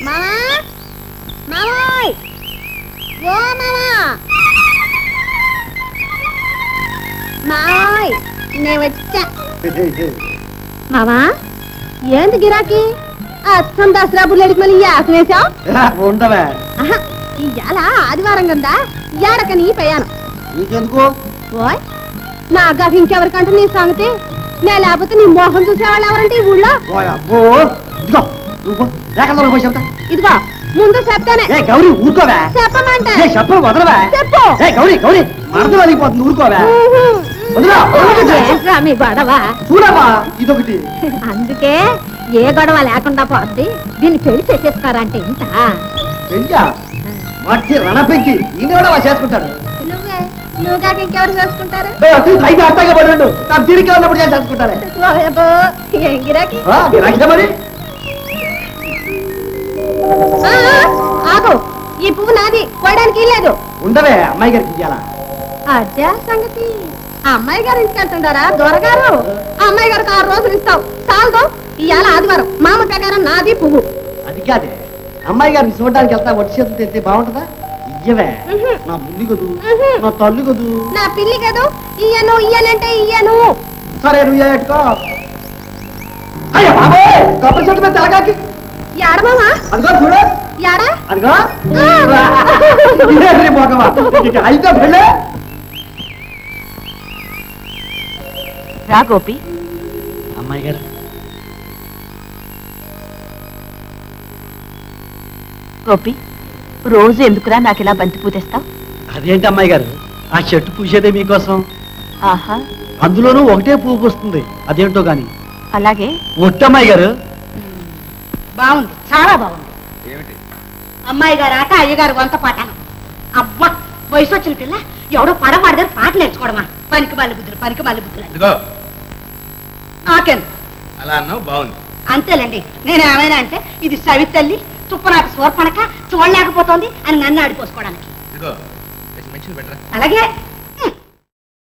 మామా మామోయ్ ఓ మామా మామోయ్ నే వచ్చా మామా ఏంది గిరాకీ అచ్చం దసరా బుల్లెడికి మళ్ళీ యాసం వేసావు ఉండవే ఇవాళ ఆదివారం కదా ఏడకని ప్రయాణం నీకెందుకు ఓయ్ నా గది ఇంకెవరికంటే నీ సంగతి నే లేకపోతే నీ మోహం చూసేవాళ్ళు ఎవరంటే ఈ ఊళ్ళో ఇదిగో ముందు చెప్తానే గౌరీ ఊరుకోవా చెప్పమంటే చెప్పు వదలవా చెప్పు గౌరీ గౌరీ మరదలు అలిగిపోతుంది ఊరుకోవా మీ గొడవ చూడవా ఇదొకటి అందుకే ఏ గొడవ లేకుండా పోద్ది దీన్ని పెళ్లి చేసేస్తారంటే ఇంత పెంచా మట్టి రణపెంచి ఈయన కూడా చేసుకుంటాడు నువ్వు కాక ఇంకెవరు చేసుకుంటారు అయితే అట్టగా పడి నా తిరిగి ఉన్నప్పుడు చేసుకుంటారే మరి ఆగు ఈ పువ్వు నాది కోయడానికి లేదు ఉండవే అమ్మాయి గారికి ఇయ్యాలా అదే సంగతి అమ్మాయి గారు ఇంటికి వెళ్తుంటారా దొరగారు అమ్మాయి గారికి 6 రోజులు ఇస్తావు చాలు ఇవాళ ఆదివారం మామ ప్రకారం నాది పువ్వు అది కాదే అమ్మాయి గారిని చూడడానికి వెళ్తా వచ్చి చేతులు తెస్తే బాగుంటుందా ఇయ్యవే నా బుల్లి కదూ నా తల్లి కదూ నా పిల్లి కదూ ఇయ్యను ఇయ్యనంటే ఇయ్యను సరే నువ్వు పెట్టుకో అయ్యా బాబోయ్ కొబ్బరి చెట్టు మీద తెలగాకి యాడమామా అదిగో చూడు యాడా అదిగో అయితే పెళ్ళే రా గోపి అమ్మాయి గారు గోపి రోజు ఎందుకురా నాకు ఇలా బంతి పూతేస్తావు అదేంటి అమ్మాయి గారు ఆ చెట్టు పూసేదే మీకోసం ఆహా అందులోనూ ఒకటే పువ్వు పూస్తుంది అదేంటో గాని అలాగే ఒట్టమ్మాయి గారు బాగుంది చాలా బాగుంది అమ్మాయి గారు ఆట అయ్యగారు వంత పాటాను అబ్బా వయసు వచ్చిన పిల్ల ఎవడో పడవాడి దగ్గర పాటలు నేర్చుకోవడమా పనికి బాలి బుద్ధులు నాకేం అలా అన్నావు బాగుంది అంతేలేండి నేను ఏమైనా అంటే ఇది సవితల్లి తుప్పనాట సోర్పణక చూడలేకపోతోంది అని నన్ను ఆడిపోసుకోవడానికి ఇదిగో మంచిది బెటర్ అలాగే